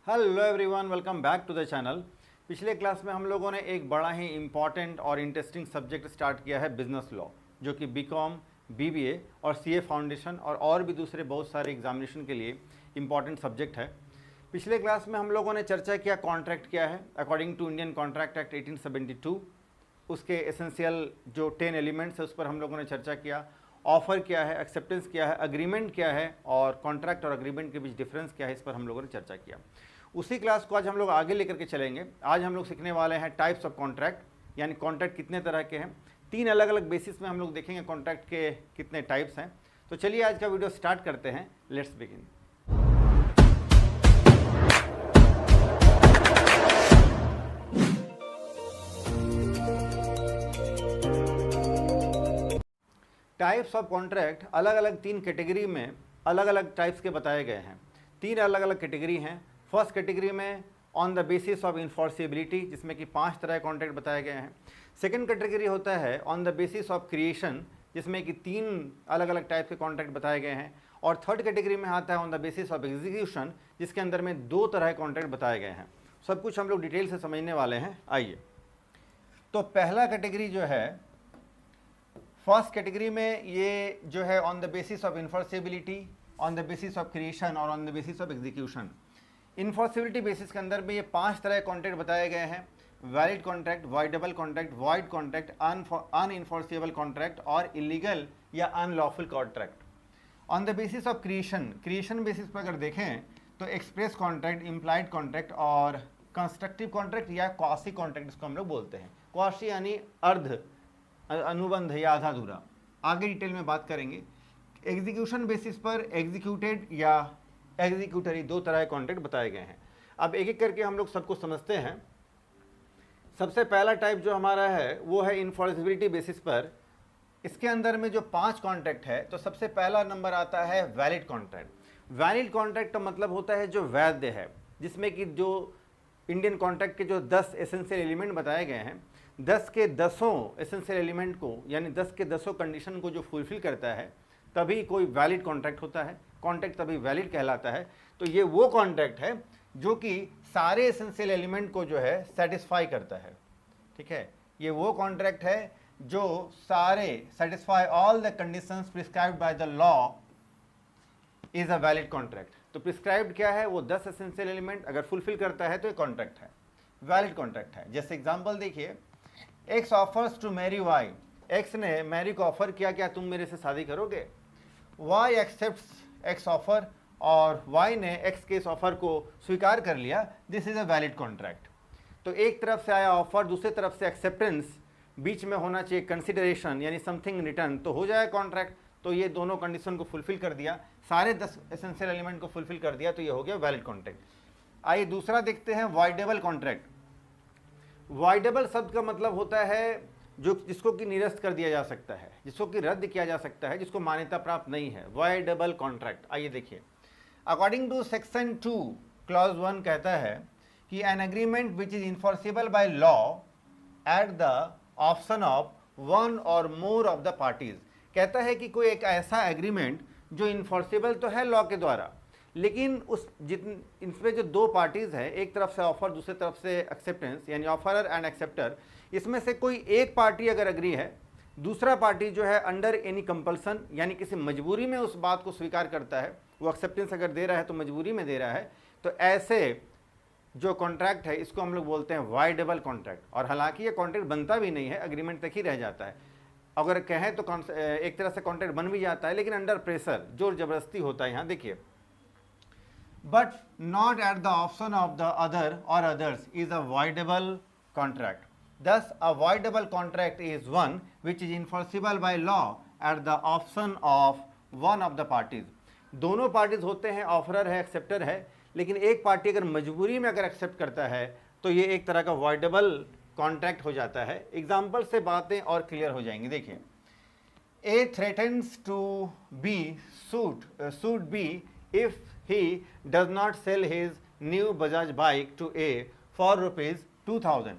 Hello everyone, welcome back to the channel. पिछले class में हम लोगों ने एक बड़ा ही इम्पॉर्टेंट और इंटरेस्टिंग सब्जेक्ट स्टार्ट किया है, बिजनेस लॉ, जो कि बीकॉम, बीबीए और सीए फाउंडेशन और भी दूसरे बहुत सारे एग्जामिनेशन के लिए इम्पॉर्टेंट सब्जेक्ट है। पिछले क्लास में हम लोगों ने चर्चा किया कॉन्ट्रैक्ट क्या है according to Indian contract act 1872, उसके एसेंशियल जो 10 एलिमेंट्स है उस पर हम लोगों ने चर्चा किया। ऑफ़र क्या है, एक्सेप्टेंस क्या है, अग्रीमेंट क्या है और कॉन्ट्रैक्ट और अग्रीमेंट के बीच डिफरेंस क्या है, इस पर हम लोगों ने चर्चा किया। उसी क्लास को आज हम लोग आगे लेकर के चलेंगे। आज हम लोग सीखने वाले हैं टाइप्स ऑफ कॉन्ट्रैक्ट, यानी कॉन्ट्रैक्ट कितने तरह के हैं। 3 अलग अलग बेसिस में हम लोग देखेंगे कॉन्ट्रैक्ट के कितने टाइप्स हैं। तो चलिए आज का वीडियो स्टार्ट करते हैं। Let's begin. Types of contract अलग अलग 3 कैटेगरी में अलग अलग टाइप्स के बताए गए हैं। 3 अलग अलग कैटेगरी हैं। फर्स्ट कैटेगरी में on the basis of enforceability, जिसमें कि 5 तरह के कॉन्ट्रैक्ट बताए गए हैं। सेकंड कैटेगरी होता है on the basis of creation, जिसमें कि 3 अलग अलग टाइप के कॉन्ट्रैक्ट बताए गए हैं। और थर्ड कैटेगरी में आता है on the basis of execution, जिसके अंदर में 2 तरह के कॉन्ट्रैक्ट बताए गए हैं। सब कुछ हम लोग डिटेल से समझने वाले हैं। आइए, तो पहला कैटेगरी जो है, फर्स्ट कैटेगरी में ये जो है on the basis of enforceability, on the basis of creation और on the basis of execution. Enforceability basis के अंदर में ये 5 तरह के कॉन्ट्रैक्ट बताए गए हैं: valid contract, voidable contract, void contract, unenforceable contract और इलीगल या unlawful contract. On the basis of creation, creation basis पर अगर देखें तो एक्सप्रेस कॉन्ट्रैक्ट, इम्प्लाइड कॉन्ट्रैक्ट और कंस्ट्रक्टिव कॉन्ट्रैक्ट या क्वासी कॉन्ट्रैक्ट इसको हम लोग बोलते हैं। क्वासी यानी अर्ध अनुबंध या आधा अधूरा, आगे डिटेल में बात करेंगे। एग्जीक्यूशन बेसिस पर एग्जीक्यूटेड या एग्जीक्यूटरी 2 तरह के कॉन्ट्रैक्ट बताए गए हैं। अब एक एक करके हम लोग सबको समझते हैं। सबसे पहला टाइप जो हमारा है वो है इन्फोर्सिबिलिटी बेसिस पर। इसके अंदर में जो 5 कॉन्ट्रैक्ट है, तो सबसे पहला नंबर आता है वैलिड कॉन्ट्रैक्ट। वैलिड कॉन्ट्रैक्ट का मतलब होता है जो वैध है, जिसमें कि जो इंडियन कॉन्ट्रैक्ट के जो 10 एसेंशियल एलिमेंट बताए गए हैं, 10 के 10 एसेंशियल एलिमेंट को यानी 10 के 10 कंडीशन को जो फुलफिल करता है तभी कोई वैलिड कॉन्ट्रैक्ट होता है, कॉन्ट्रैक्ट तभी वैलिड कहलाता है। तो ये वो कॉन्ट्रैक्ट है जो कि सारे एसेंशियल एलिमेंट को जो है सेटिस्फाई करता है। ठीक है, ये वो कॉन्ट्रैक्ट है जो सारे satisfy all the conditions prescribed by the law is a valid contract. तो प्रिस्क्राइब्ड क्या है, वो 10 एसेंशियल एलिमेंट अगर फुलफिल करता है तो ये कॉन्ट्रैक्ट है, वैलिड कॉन्ट्रैक्ट है। जैसे एग्जांपल देखिए, X offers to marry Y. X ने मैरी को ऑफर किया, क्या तुम मेरे से शादी करोगे? वाई एक्सेप्ट्स एक्स ऑफर, और वाई ने एक्स के इस ऑफर को स्वीकार कर लिया। This is a valid contract. तो एक तरफ से आया ऑफर, दूसरी तरफ से एक्सेप्टेंस, बीच में होना चाहिए कंसिडरेशन यानी समथिंग रिटर्न, तो हो जाए कॉन्ट्रैक्ट। तो ये दोनों कंडीशन को फुलफिल कर दिया, सारे 10 एसेंशियल एलिमेंट को फुलफिल कर दिया, तो ये हो गया वैलिड कॉन्ट्रैक्ट। आइए दूसरा देखते हैं, वॉइडेबल कॉन्ट्रैक्ट। वॉइडेबल शब्द का मतलब होता है जो जिसको कि निरस्त कर दिया जा सकता है, जिसको कि रद्द किया जा सकता है, जिसको मान्यता प्राप्त नहीं है, वॉइडेबल कॉन्ट्रैक्ट। आइए देखिए, अकॉर्डिंग टू सेक्शन 2 क्लॉज 1 कहता है कि an agreement which is enforceable by law at the option of one और मोर ऑफ द पार्टीज। कहता है कि कोई एक ऐसा एग्रीमेंट जो इन्फोर्सिबल तो है लॉ के द्वारा, लेकिन उस इसमें जो 2 पार्टीज है, एक तरफ से ऑफर, दूसरी तरफ से एक्सेप्टेंस यानी ऑफरर एंड एक्सेप्टर, इसमें से कोई एक पार्टी अगर एग्री है, दूसरा पार्टी जो है अंडर एनी कंपल्सन यानी किसी मजबूरी में उस बात को स्वीकार करता है, वो एक्सेप्टेंस अगर दे रहा है तो मजबूरी में दे रहा है, तो ऐसे जो कॉन्ट्रैक्ट है इसको हम लोग बोलते हैं वॉइडेबल कॉन्ट्रैक्ट। और हालांकि ये कॉन्ट्रैक्ट बनता भी नहीं है, एग्रीमेंट तक ही रह जाता है। अगर कहें तो एक तरह से कॉन्ट्रैक्ट बन भी जाता है, लेकिन अंडर प्रेशर, जोर जबरदस्ती होता है। यहाँ देखिए, but not at the option of the other or others is a voidable contract. Thus, a voidable contract is one which is enforceable by law at the option of one of the parties. दोनों parties होते हैं, offeror है, acceptor है, लेकिन एक party अगर मजबूरी में अगर एक्सेप्ट करता है तो ये एक तरह का वॉइडेबल कॉन्ट्रैक्ट हो जाता है। एग्जाम्पल से बातें और क्लियर हो जाएंगी। देखिए, A threatens to be suit B if he does not sell his new Bajaj bike to A for ₹2000।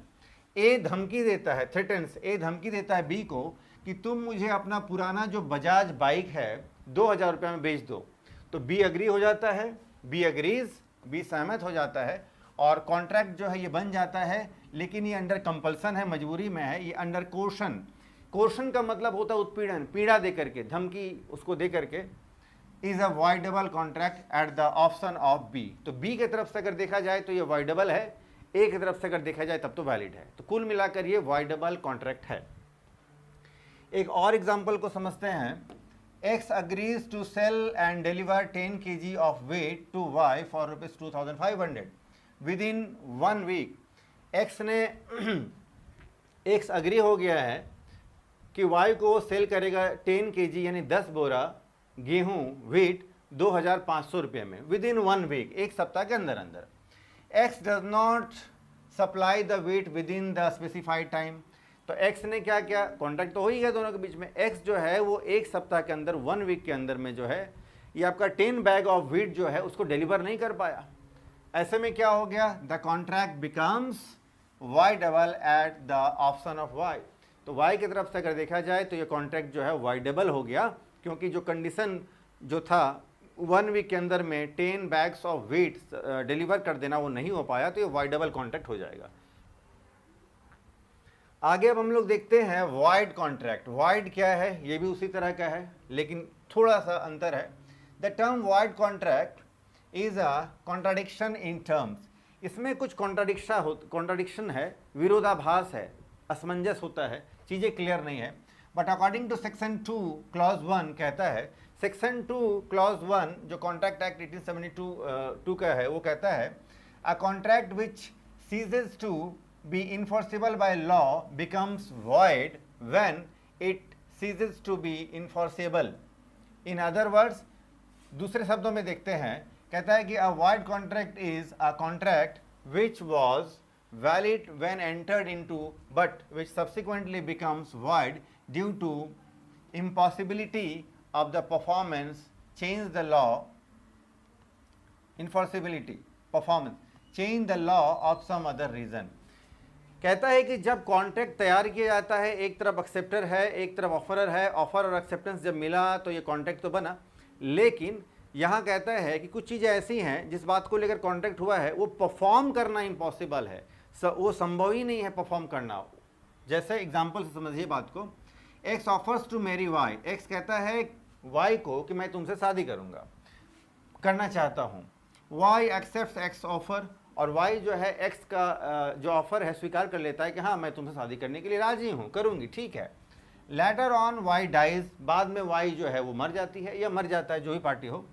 A धमकी देता है, थ्रेटन्स, ए धमकी देता है बी को कि तुम मुझे अपना पुराना जो बजाज बाइक है 2000 रुपये में बेच दो। तो बी अग्री हो जाता है, बी अग्रीज बी सहमत हो जाता है और कॉन्ट्रैक्ट जो है ये बन जाता है, लेकिन ये अंडर कंपल्सन है, मजबूरी में है, ये अंडर कोर्शन। कोर्शन का मतलब होता है उत्पीड़न, पीड़ा दे करके, धमकी उसको दे करके। Is a voidable contract at the option of B. तो बी की तरफ से अगर देखा जाए तो ये वॉइडेबल है, ए की तरफ से अगर देखा जाए तब तो वैलिड है। तो कुल मिलाकर ये वॉइडेबल कॉन्ट्रैक्ट है। एक और एग्जांपल को समझते हैं। X agrees to sell and deliver 10 kg of weight to Y for rupees 2500 within 1 week। X ने X अग्री हो गया है कि Y को सेल करेगा 10 kg यानी 10 बोरा गेहूं वेट 2500 रुपये में विद इन 1 वीक, एक सप्ताह के अंदर अंदर। X does not supply the weight within the specified time. तो X ने क्या किया, कॉन्ट्रैक्ट तो हो ही गया दोनों के बीच में। X जो है वो एक सप्ताह के अंदर 1 वीक के अंदर में जो है ये आपका 10 बैग ऑफ व्हीट जो है उसको डिलीवर नहीं कर पाया। ऐसे में क्या हो गया, the contract becomes voidable eight the option of Y। तो Y की तरफ से अगर देखा जाए तो ये कॉन्ट्रैक्ट जो है वॉइडेबल हो गया, क्योंकि जो कंडीशन जो था 1 वीक के अंदर में 10 बैग्स ऑफ व्हीट डिलीवर कर देना वो नहीं हो पाया, तो ये वॉइडेबल कॉन्ट्रैक्ट हो जाएगा। आगे अब हम लोग देखते हैं वॉइड कॉन्ट्रैक्ट। वॉइड क्या है, ये भी उसी तरह का है लेकिन थोड़ा सा अंतर है। The term void contract is a contradiction in terms. इसमें कुछ कॉन्ट्राडिक्शन है, विरोधाभास है, असमंजस होता है, चीज़ें क्लियर नहीं है। But according to section 2 clause 1 कहता है, सेक्शन 2 क्लॉज 1 जो कॉन्ट्रैक्ट एक्ट 1872 का है वो कहता है, a contract which ceases to be enforceable by law becomes void when it ceases to be enforceable। in other words, दूसरे शब्दों में देखते हैं, कहता है कि a void contract is a contract which was valid when entered into but which subsequently becomes void due to impossibility of the performance change the law enforceability performance change the law of some other reason। कहता है कि जब contract तैयार किया जाता है, एक तरफ एक्सेप्टर है एक तरफ ऑफरर है, ऑफर और एक्सेप्टेंस जब मिला तो ये कॉन्ट्रैक्ट तो बना, लेकिन यहाँ कहता है कि कुछ चीज़ें ऐसी हैं जिस बात को लेकर कॉन्ट्रैक्ट हुआ है वो परफॉर्म करना इम्पॉसिबल है, वो संभव ही नहीं है परफॉर्म करना। जैसे एग्जाम्पल से समझिए बात को। X offers to marry Y. X कहता है वाई को कि मैं तुमसे शादी करूँगा, करना चाहता हूँ। वाई एक्सेप्ट एक्स ऑफर, और वाई जो है एक्स का जो ऑफर है स्वीकार कर लेता है कि हाँ मैं तुमसे शादी करने के लिए राजी हूँ, करूँगी, ठीक है। लेटर ऑन वाई डाइज, बाद में वाई जो है वो मर जाती है या मर जाता है, जो ही पार्टी हो।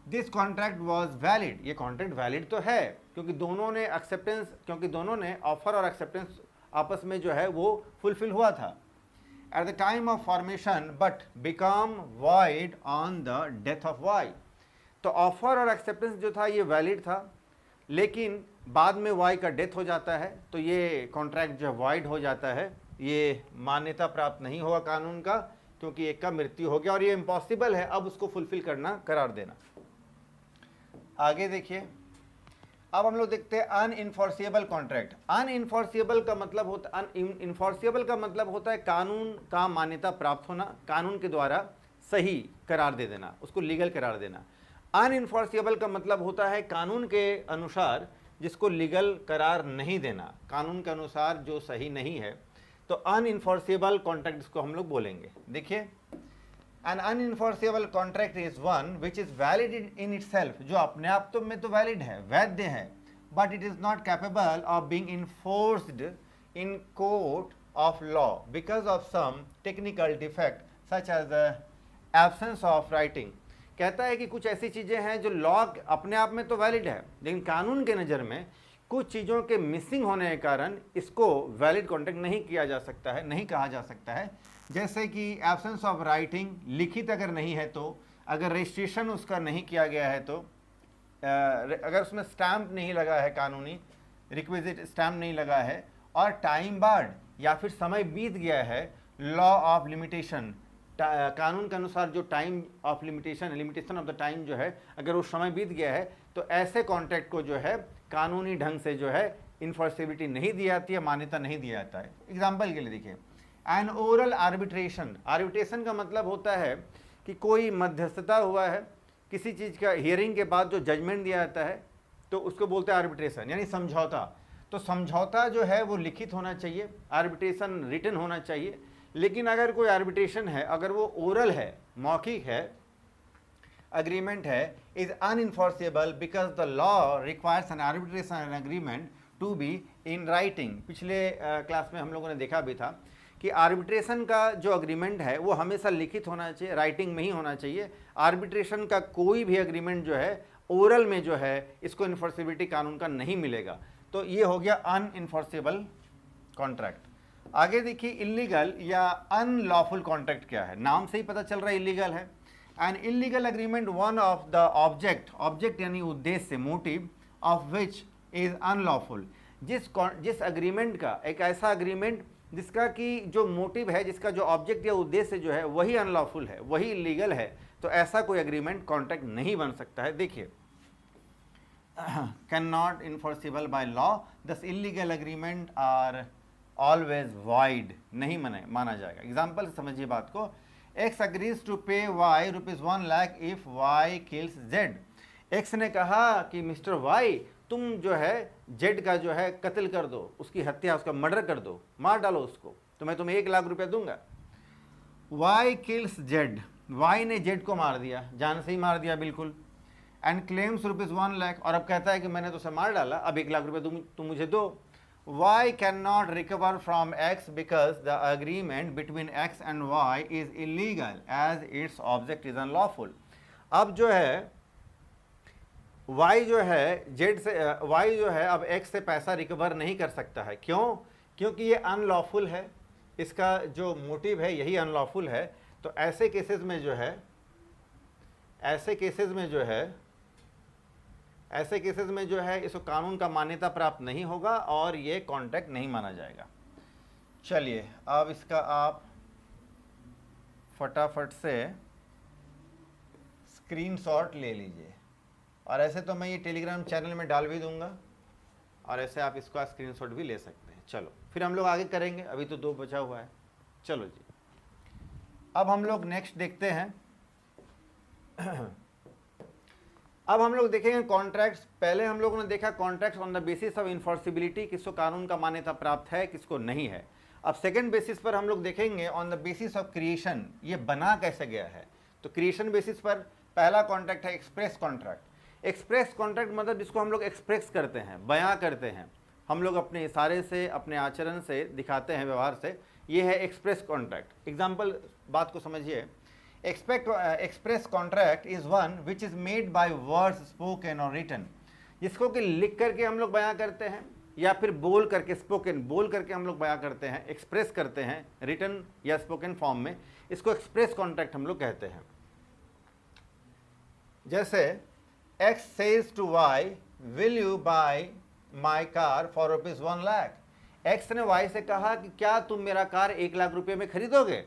दिस कॉन्ट्रैक्ट वॉज वैलिड, ये कॉन्ट्रैक्ट वैलिड तो है क्योंकि दोनों ने एक्सेप्टेंस, क्योंकि दोनों ने ऑफर और एक्सेप्टेंस आपस में जो है वो फुलफिल हुआ था at the time of formation but become void on the death of Y. तो ऑफर और एक्सेप्टेंस जो था ये वैलिड था, लेकिन बाद में वाई का डेथ हो जाता है तो ये कॉन्ट्रैक्ट जो वॉइड हो जाता है, ये मान्यता प्राप्त नहीं होगा कानून का, क्योंकि एक का मृत्यु हो गया और ये इम्पॉसिबल है अब उसको फुलफिल करना, करार देना। आगे देखिए, अब हम लोग देखते हैं अनइन्फोर्सिएबल कॉन्ट्रैक्ट। अनइन्फोर्सिएबल का मतलब होता इन्फोर्सिएबल का मतलब होता है कानून का मान्यता प्राप्त होना, कानून के द्वारा सही करार दे देना, उसको लीगल करार देना। अनइन्फोर्सिएबल का मतलब होता है कानून के अनुसार जिसको लीगल करार नहीं देना, कानून के अनुसार जो सही नहीं है, तो अनइन्फोर्सिएबल कॉन्ट्रैक्ट इसको हम लोग बोलेंगे। देखिए, an unenforceable contract is one which is valid in itself, जो अपने आप तो में तो वैलिड है, वैध है, but it is not capable of being enforced in court of law because of some technical defect such as the absence of writing. कहता है कि कुछ ऐसी चीज़ें हैं जो लॉ अपने आप में तो वैलिड है, लेकिन कानून के नज़र में कुछ चीज़ों के मिसिंग होने के कारण इसको वैलिड कॉन्ट्रैक्ट नहीं किया जा सकता है, नहीं कहा जा सकता है। जैसे कि एब्सेंस ऑफ राइटिंग, लिखित अगर नहीं है तो, अगर रजिस्ट्रेशन उसका नहीं किया गया है तो, अगर उसमें स्टैम्प नहीं लगा है, कानूनी रिक्विजिट स्टैम्प नहीं लगा है, और टाइम बार्ड या फिर समय बीत गया है, लॉ ऑफ लिमिटेशन, कानून के अनुसार जो time of limitation of the time जो है, अगर वो समय बीत गया है तो ऐसे कॉन्ट्रैक्ट को जो है कानूनी ढंग से जो है इन्फोर्सिबिलिटी नहीं दी जाती है, मान्यता नहीं दिया जाता है। एग्जाम्पल के लिए देखिए, एन ओरल आर्बिट्रेशन। आर्बिट्रेशन का मतलब होता है कि कोई मध्यस्थता हुआ है, किसी चीज़ का हियरिंग के बाद जो जजमेंट दिया जाता है, तो उसको बोलते हैं आर्बिट्रेशन, यानी समझौता। तो समझौता जो है वो लिखित होना चाहिए, आर्बिट्रेशन रिटन होना चाहिए। लेकिन अगर कोई आर्बिट्रेशन है, अगर वो ओरल है, मौखिक है, agreement है, is unenforceable because the law requires an arbitration and agreement to be in writing। पिछले क्लास में हम लोगों ने देखा भी था कि आर्बिट्रेशन का जो अग्रीमेंट है वो हमेशा लिखित होना चाहिए, राइटिंग में ही होना चाहिए। आर्बिट्रेशन का कोई भी अग्रीमेंट जो है ओरल में जो है इसको इन्फोर्सिबिलिटी कानून का नहीं मिलेगा। तो ये हो गया अनइन्फोर्सेबल कॉन्ट्रैक्ट। आगे देखिए इलीगल या अनलॉफुल कॉन्ट्रैक्ट क्या है, नाम से ही पता चल रहा है इलीगल है। An illegal agreement one of the object यानी उद्देश्य, motive of which is unlawful. जिस अग्रीमेंट का, एक ऐसा अग्रीमेंट जिसका कि जो मोटिव है, जिसका जो ऑब्जेक्ट या उद्देश्य जो है वही अनलॉफुल है, वही इलीगल है, तो ऐसा कोई अग्रीमेंट कॉन्ट्रैक्ट नहीं बन सकता है। देखिए can not enforceable by law, thus illegal agreement are always void, नहीं माना जाएगा। एग्जाम्पल समझिए बात को, X agrees to pay Y ₹1 lakh if Y kills Z। X ने कहा कि मिस्टर Y तुम जो है Z का जो है कत्ल कर दो, उसकी हत्या, उसका मर्डर कर दो, मार डालो उसको, तो मैं तुम्हें 1 लाख रुपया दूंगा। Y kills Z, Y ने Z को मार दिया, जान से ही मार दिया बिल्कुल, एंड क्लेम्स ₹1 lakh, और अब कहता है कि मैंने तो उसे मार डाला, अब 1 लाख रुपया तुम मुझे दो। Y cannot recover from X because the agreement between X and Y is illegal as its object is unlawful। अब जो है Y जो है Z से Y जो है अब X से पैसा रिकवर नहीं कर सकता है। क्यों? क्योंकि ये अनलॉफुल है, इसका जो मोटिव है यही अनलॉफुल है। तो ऐसे केसेस में जो है इसको कानून का मान्यता प्राप्त नहीं होगा और ये कॉन्ट्रैक्ट नहीं माना जाएगा। चलिए अब इसका आप फटाफट से स्क्रीनशॉट ले लीजिए, और ऐसे तो मैं ये टेलीग्राम चैनल में डाल भी दूंगा, और ऐसे आप इसका स्क्रीनशॉट भी ले सकते हैं। चलो फिर हम लोग आगे करेंगे, अभी तो 2 बचा हुआ है। चलो जी, अब हम लोग नेक्स्ट देखते हैं। अब हम लोग देखेंगे कॉन्ट्रैक्ट्स। पहले हम लोगों ने देखा contracts on the basis of enforceability, किसको कानून का मान्यता प्राप्त है, किसको नहीं है। अब सेकंड बेसिस पर हम लोग देखेंगे on the basis of creation, ये बना कैसे गया है। तो क्रिएशन बेसिस पर पहला कॉन्ट्रैक्ट है एक्सप्रेस कॉन्ट्रैक्ट। एक्सप्रेस कॉन्ट्रैक्ट मतलब जिसको हम लोग एक्सप्रेस करते हैं, बयां करते हैं, हम लोग अपने इशारे से, अपने आचरण से दिखाते हैं, व्यवहार से, ये है एक्सप्रेस कॉन्ट्रैक्ट। एग्जाम्पल बात को समझिए, express contract is one which is made by words spoken और रिटन, जिसको कि लिख करके हम लोग बयां करते हैं या फिर बोल करके, स्पोकन बोल करके हम लोग बयां करते हैं, एक्सप्रेस करते हैं रिटन या स्पोकन फॉर्म में, इसको एक्सप्रेस कॉन्ट्रैक्ट हम लोग कहते हैं। जैसे X says to Y, will you buy my car for ₹1 lakh। X ने Y से कहा कि क्या तुम मेरा कार 1 लाख रुपए में खरीदोगे।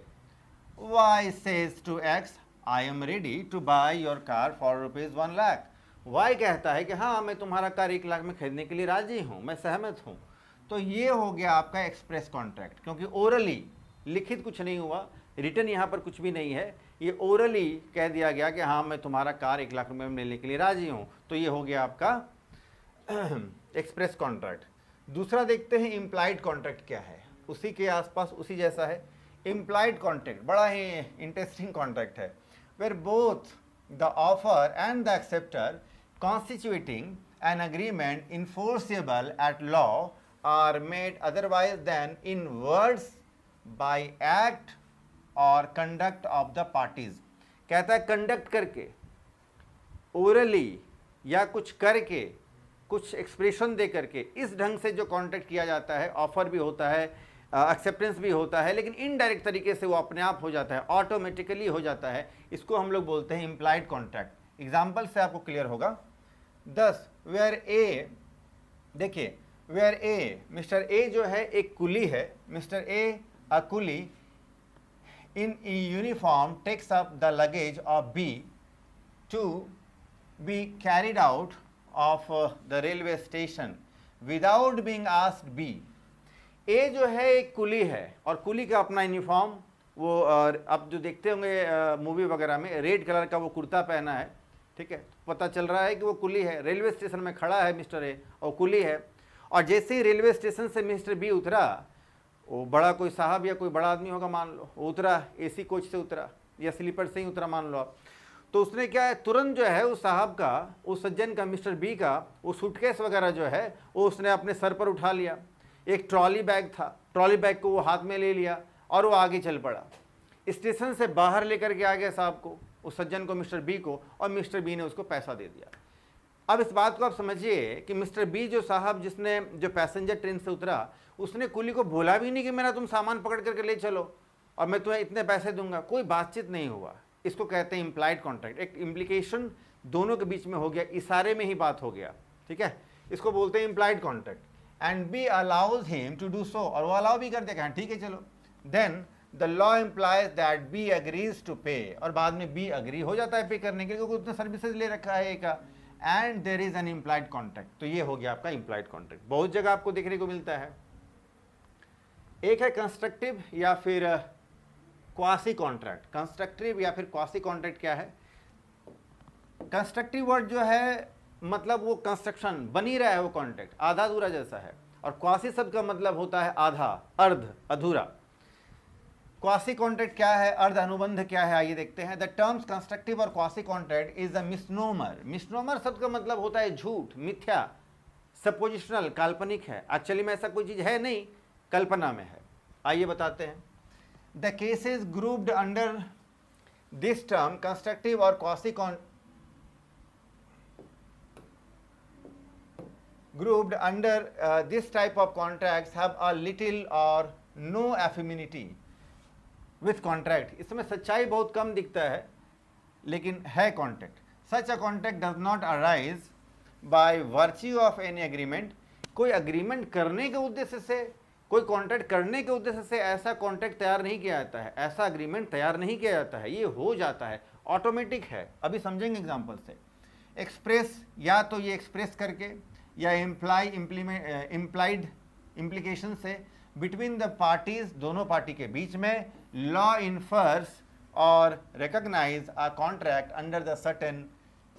Y says to X, I am ready to buy your car for ₹1 lakh। Y कहता है कि हाँ मैं तुम्हारा कार 1 लाख में खरीदने के लिए राजी हूँ, मैं सहमत हूँ। तो ये हो गया आपका एक्सप्रेस कॉन्ट्रैक्ट, क्योंकि ओरली, लिखित कुछ नहीं हुआ, रिटन यहाँ पर कुछ भी नहीं है, ये ओरली कह दिया गया कि हाँ मैं तुम्हारा कार 1 लाख रुपए में लेने के लिए राजी हूँ। तो ये हो गया आपका एक्सप्रेस कॉन्ट्रैक्ट। दूसरा देखते हैं इम्प्लाइड कॉन्ट्रैक्ट क्या है, उसी के आसपास उसी जैसा है। इम्प्लाइड कॉन्ट्रैक्ट बड़ा ही इंटरेस्टिंग कॉन्ट्रैक्ट है, where both the offer and the accepter constituting an agreement enforceable at law are made otherwise than in words by act और कंडक्ट ऑफ द पार्टीज। कहता है कंडक्ट करके, ओरली या कुछ करके, कुछ एक्सप्रेशन दे करके, इस ढंग से जो कॉन्ट्रैक्ट किया जाता है, ऑफर भी होता है, एक्सेप्टेंस भी होता है, लेकिन इनडायरेक्ट तरीके से वो अपने आप हो जाता है, ऑटोमेटिकली हो जाता है, इसको हम लोग बोलते हैं इम्प्लाइड कॉन्ट्रैक्ट। एग्जाम्पल से आपको क्लियर होगा। 10 वेयर ए, देखिए वेयर ए, मिस्टर ए जो है एक कुली है, mister A a coolie in a uniform takes up the luggage of B to be carried out of the railway station without being asked B। A जो है एक कुली है और कुली का अपना यूनिफॉर्म, वो अब जो देखते होंगे मूवी वगैरह में, रेड कलर का वो कुर्ता पहना है, ठीक है, पता चल रहा है कि वो कुली है, रेलवे स्टेशन में खड़ा है मिस्टर ए और कुली है, और जैसे ही रेलवे स्टेशन से मिस्टर बी उतरा, वो बड़ा कोई साहब या कोई बड़ा आदमी होगा मान लो, वो उतरा एसी कोच से उतरा या स्लीपर से ही उतरा मान लो आप, तो उसने क्या है तुरंत जो है उस साहब का, उस सज्जन का, मिस्टर बी का वो सूटकेस वगैरह जो है वो उसने अपने सर पर उठा लिया। एक ट्रॉली बैग था, ट्रॉली बैग को वो हाथ में ले लिया और वो आगे चल पड़ा। स्टेशन से बाहर लेकर के आ गया साहब को, उस सज्जन को, मिस्टर बी को, और मिस्टर बी ने उसको पैसा दे दिया। अब इस बात को आप समझिए कि मिस्टर बी जो साहब, जिसने जो पैसेंजर ट्रेन से उतरा, उसने कुली को बोला भी नहीं कि मेरा तुम सामान पकड़ करके ले चलो और मैं तुम्हें इतने पैसे दूंगा, कोई बातचीत नहीं हुआ। इसको कहते हैं इम्प्लाइड कॉन्ट्रैक्ट। एक इम्प्लीकेशन दोनों के बीच में हो गया, इशारे में ही बात हो गया, ठीक है, इसको बोलते हैं implied contract. And B allows him to do so, और वो अलाउ भी कर देगा, ठीक है चलो। Then the law implies that B agrees to pay, और बाद में बी एग्री हो जाता है पे करने के लिए, क्योंकि उसने सर्विसेज ले रखा है का, and there is an implied contract. तो ये हो गया आपका इम्प्लाइड कॉन्ट्रैक्ट, बहुत जगह आपको देखने को मिलता है। एक है कंस्ट्रक्टिव या फिर क्वासी कॉन्ट्रैक्ट। कंस्ट्रक्टिव या फिर क्वासी कॉन्ट्रैक्ट क्या है? कंस्ट्रक्टिव वर्ड जो है मतलब वो कंस्ट्रक्शन बनी रहा है, वो कॉन्ट्रैक्ट आधा अधूरा जैसा है, और क्वासी शब्द का मतलब होता है आधा, अर्ध, अधूरा। क्वासी कॉन्ट्रैक्ट क्या है, अर्ध अनुबंध क्या है, आइए देखते हैं। द टर्म्स कंस्ट्रक्टिव और quasi contract is a misnomer. Misnomer शब्द का मतलब होता है झूठ, मिथ्या, सपोजिशनल, काल्पनिक है। एक्चुअली में ऐसा कोई चीज है नहीं, कल्पना में है। आइए बताते हैं। The cases grouped under this term constructive और quasi grouped under this type of contracts have a little or no affinity with contract. इसमें सच्चाई बहुत कम दिखता है लेकिन है contract. Such a contract does not arise by virtue of any agreement. कोई agreement करने के उद्देश्य से, कोई कॉन्ट्रैक्ट करने के उद्देश्य से ऐसा कॉन्ट्रैक्ट तैयार नहीं किया जाता है, ऐसा अग्रीमेंट तैयार नहीं किया जाता है, ये हो जाता है, ऑटोमेटिक है। अभी समझेंगे एग्जाम्पल से। एक्सप्रेस, या तो ये एक्सप्रेस करके या इम्प्लाइड इम्प्लीकेशन से बिटवीन द पार्टीज, दोनों पार्टी के बीच में, लॉ इन्फर्स और recognise a contract under the certain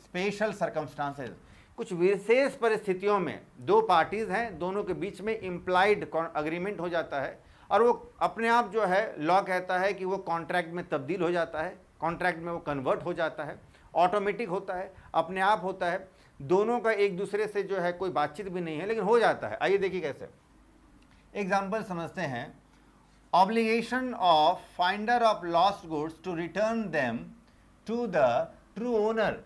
special circumstances. कुछ विशेष परिस्थितियों में दो पार्टीज हैं, दोनों के बीच में इम्प्लाइड अग्रीमेंट हो जाता है, और वो अपने आप जो है लॉ कहता है कि वो कॉन्ट्रैक्ट में तब्दील हो जाता है, कॉन्ट्रैक्ट में वो कन्वर्ट हो जाता है, ऑटोमेटिक होता है, अपने आप होता है, दोनों का एक दूसरे से जो है कोई बातचीत भी नहीं है, लेकिन हो जाता है। आइए देखिए कैसे। एग्जाम्पल समझते हैं। Obligation of finder of lost goods to return them to the true owner.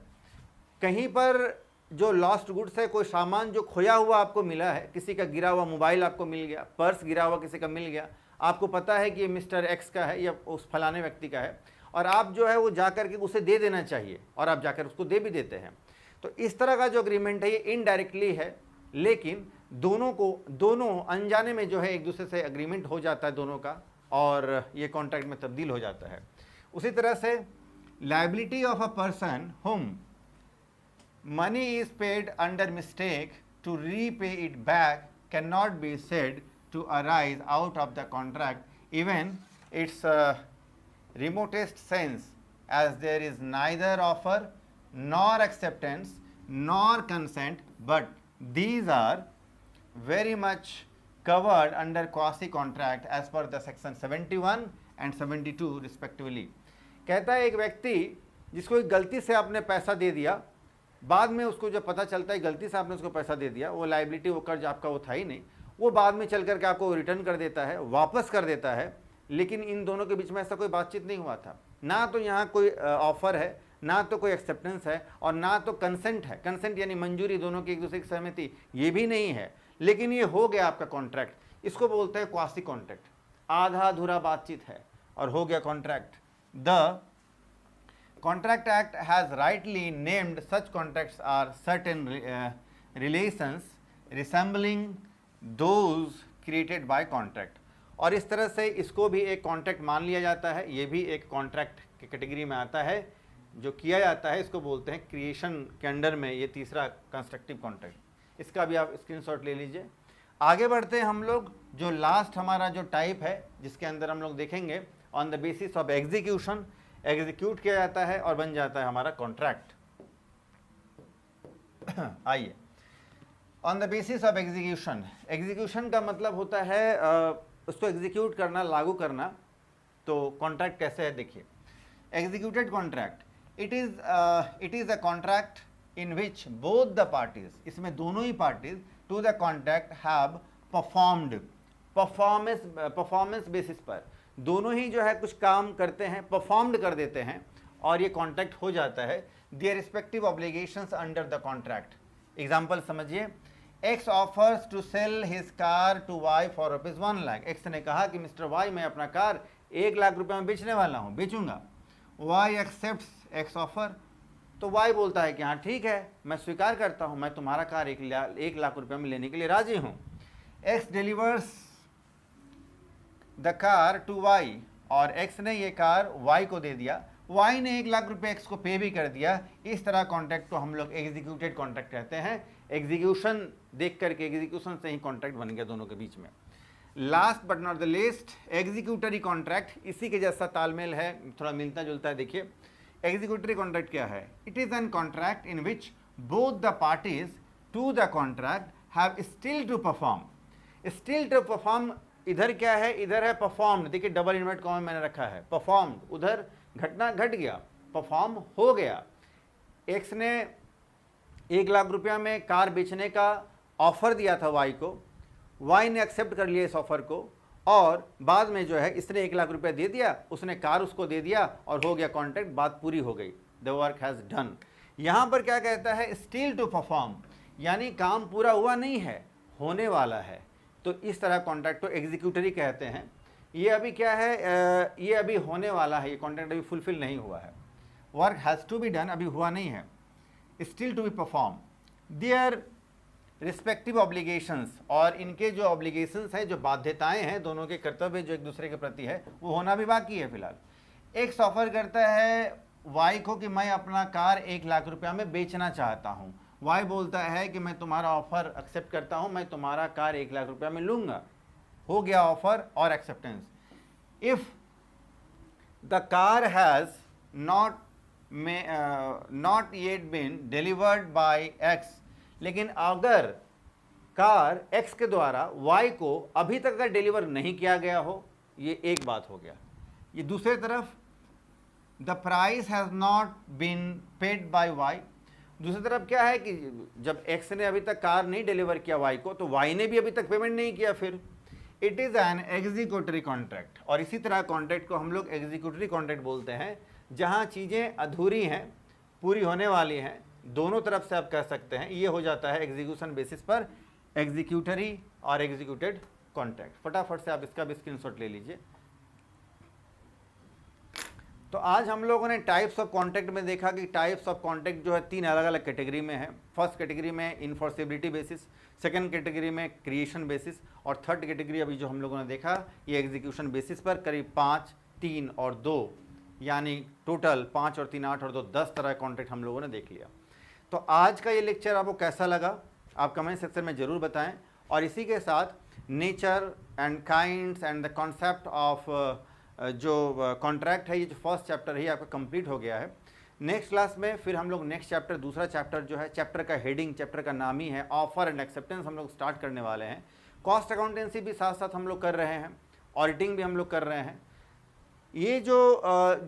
कहीं पर जो लॉस्ट गुड्स है, कोई सामान जो खोया हुआ आपको मिला है, किसी का गिरा हुआ मोबाइल आपको मिल गया, पर्स गिरा हुआ किसी का मिल गया, आपको पता है कि ये मिस्टर एक्स का है या उस फलाने व्यक्ति का है, और आप जो है वो जाकर के उसे दे देना चाहिए, और आप जाकर उसको दे भी देते हैं। तो इस तरह का जो अग्रीमेंट है ये इनडायरेक्टली है, लेकिन दोनों अनजाने में जो है एक दूसरे से अग्रीमेंट हो जाता है दोनों का, और ये कॉन्ट्रैक्ट में तब्दील हो जाता है। उसी तरह से liability of a person whom money is paid under mistake to repay it back can not be said to arise out of the contract even its remotest sense, as there is neither offer nor acceptance nor consent, but these are very much covered under quasi contract as per the section 71 and 72 respectively. कहता है एक व्यक्ति जिसको एक गलती से आपने पैसा दे दिया, बाद में उसको जब पता चलता है गलती से आपने उसको पैसा दे दिया, वो लायबिलिटी, वो कर्ज आपका वो था ही नहीं, वो बाद में चल करके आपको रिटर्न कर देता है, वापस कर देता है, लेकिन इन दोनों के बीच में ऐसा कोई बातचीत नहीं हुआ था। ना तो यहाँ कोई ऑफर है, ना तो कोई एक्सेप्टेंस है, और ना तो कंसेंट है। कंसेंट यानी मंजूरी, दोनों की एक दूसरे की सहमति, ये भी नहीं है, लेकिन ये हो गया आपका कॉन्ट्रैक्ट। इसको बोलते हैं क्वासी कॉन्ट्रैक्ट। आधा अधूरा बातचीत है और हो गया contract. The contract act has rightly named such contracts are certain relations resembling those created by contract. और इस तरह से इसको भी एक कॉन्ट्रैक्ट मान लिया जाता है, ये भी एक कॉन्ट्रैक्ट की कैटेगरी में आता है जो किया जाता है, इसको बोलते हैं क्रिएशन के अंडर में, ये तीसरा कंस्ट्रक्टिव कॉन्ट्रैक्ट। इसका भी आप स्क्रीनशॉट ले लीजिए। आगे बढ़ते हैं हम लोग। जो लास्ट हमारा जो टाइप है जिसके अंदर हम लोग देखेंगे on the basis of execution, execute किया जाता है और बन जाता है हमारा कॉन्ट्रैक्ट। आइए, on the basis of execution, execution का मतलब होता है उसको एग्जीक्यूट करना, लागू करना। तो कॉन्ट्रैक्ट कैसे है देखिए, executed contract, it is a contract in which both the parties, इसमें दोनों ही parties to the contract have performed, performance basis पर दोनों ही जो है कुछ काम करते हैं, परफॉर्म्ड कर देते हैं और ये कॉन्ट्रैक्ट हो जाता है, their respective obligations under the contract. Example समझिए, X offers to sell his car to Y for ₹1 lakh. X ने कहा कि मिस्टर Y, मैं अपना कार 1 लाख रुपए में बेचने वाला हूँ, बेचूंगा। Y एक्सेप्ट्स X ऑफर, तो Y बोलता है कि हाँ ठीक है, मैं स्वीकार करता हूँ, मैं तुम्हारा कार 1 लाख रुपए में लेने के लिए राजी हूँ। X delivers the car to Y, और X ने ये कार Y को दे दिया, Y ने 1 लाख रुपए X को पे भी कर दिया। इस तरह कॉन्ट्रैक्ट को हम लोग एग्जीक्यूटेड कॉन्ट्रैक्ट कहते हैं। एग्जीक्यूशन देख करके, एग्जीक्यूशन से ही कॉन्ट्रैक्ट बन गया दोनों के बीच में। Last but not the least, executory contract, इसी के जैसा तालमेल है, थोड़ा मिलता जुलता है। देखिए एग्जीक्यूटरी कॉन्ट्रैक्ट क्या है, it is an contract in which both the parties to the contract have still to perform. Still to perform इधर क्या है, इधर है परफॉर्म्ड, देखिए डबल इन्वर्ट कॉमा मैंने रखा है, परफॉर्म्ड, उधर घटना घट गया, परफॉर्म हो गया। एक्स ने 1 लाख रुपया में कार बेचने का ऑफर दिया था वाई को, वाई ने एक्सेप्ट कर लिया इस ऑफर को, और बाद में जो है इसने 1 लाख रुपया दे दिया, उसने कार उसको दे दिया और हो गया कॉन्ट्रैक्ट, बात पूरी हो गई, द वर्क हैज़ डन। यहाँ पर क्या कहता है, स्टिल टू परफॉर्म, यानी काम पूरा हुआ नहीं है, होने वाला है। तो इस तरह कॉन्ट्रैक्ट को एग्जीक्यूटरी कहते हैं। ये अभी क्या है, ये अभी होने वाला है, ये कॉन्ट्रैक्ट अभी फुलफिल नहीं हुआ है, work has to be done, अभी हुआ नहीं है, still to be perform, their respective obligations, और इनके जो ऑब्लिगेशंस हैं, जो बाध्यताएं हैं, दोनों के कर्तव्य जो एक दूसरे के प्रति है, वो होना भी बाकी है फिलहाल। एक्स ऑफर करता है वाई को कि मैं अपना कार 1 लाख रुपया में बेचना चाहता हूँ, वाई बोलता है कि मैं तुम्हारा ऑफर एक्सेप्ट करता हूँ, मैं तुम्हारा कार 1 लाख रुपया में लूँगा, हो गया ऑफर और acceptance. If the car has not yet been delivered by X, लेकिन अगर कार एक्स के द्वारा वाई को अभी तक अगर डिलीवर नहीं किया गया हो, ये एक बात हो गया। ये दूसरी तरफ the price has not been paid by Y, दूसरी तरफ क्या है कि जब एक्स ने अभी तक कार नहीं डिलीवर किया वाई को, तो वाई ने भी अभी तक पेमेंट नहीं किया, फिर it is N executory contract. और इसी तरह कॉन्ट्रैक्ट को हम लोग एग्जीक्यूटरी कॉन्ट्रैक्ट बोलते हैं, जहां चीज़ें अधूरी हैं, पूरी होने वाली हैं, दोनों तरफ से आप कह सकते हैं, ये हो जाता है एग्जीक्यूशन बेसिस पर एग्जीक्यूटरी और एग्जीक्यूटेड कॉन्ट्रैक्ट। फटाफट से आप इसका भी स्क्रीनशॉट ले लीजिए। तो आज हम लोगों ने टाइप्स ऑफ कॉन्ट्रैक्ट में देखा कि टाइप्स ऑफ कॉन्ट्रैक्ट जो है 3 अलग अलग कैटेगरी में है। फर्स्ट कैटेगरी में इन्फोर्सेबिलिटी बेसिस, सेकंड कैटेगरी में क्रिएशन बेसिस, और थर्ड कैटेगरी अभी जो हम लोगों ने देखा ये एग्जीक्यूशन बेसिस पर करीब 5, 3 और 2, यानी टोटल 5 और 3 8 और 2 10 तरह कॉन्ट्रैक्ट हम लोगों ने देख लिया। तो आज का ये लेक्चर आपको कैसा लगा आप कमेंट सेक्शन में ज़रूर बताएं, और इसी के साथ nature and kinds and the concept of जो कॉन्ट्रैक्ट है, ये जो फर्स्ट चैप्टर है आपका कंप्लीट हो गया है। नेक्स्ट क्लास में फिर हम लोग नेक्स्ट चैप्टर, दूसरा चैप्टर जो है, चैप्टर का हेडिंग, चैप्टर का नाम ही है ऑफर एंड एक्सेप्टेंस, हम लोग स्टार्ट करने वाले हैं। कॉस्ट अकाउंटेंसी भी साथ साथ हम लोग कर रहे हैं, ऑडिटिंग भी हम लोग कर रहे हैं। ये जो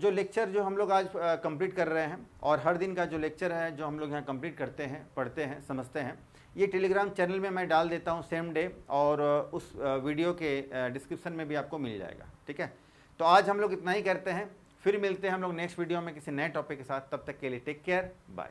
लेक्चर जो हम लोग आज कंप्लीट कर रहे हैं, और हर दिन का जो लेक्चर है जो हम लोग यहाँ कंप्लीट करते हैं, पढ़ते हैं, समझते हैं, ये टेलीग्राम चैनल में मैं डाल देता हूँ सेम डे, और उस वीडियो के डिस्क्रिप्शन में भी आपको मिल जाएगा। ठीक है, तो आज हम लोग इतना ही करते हैं, फिर मिलते हैं हम लोग नेक्स्ट वीडियो में किसी नए टॉपिक के साथ। तब तक के लिए टेक केयर, बाय।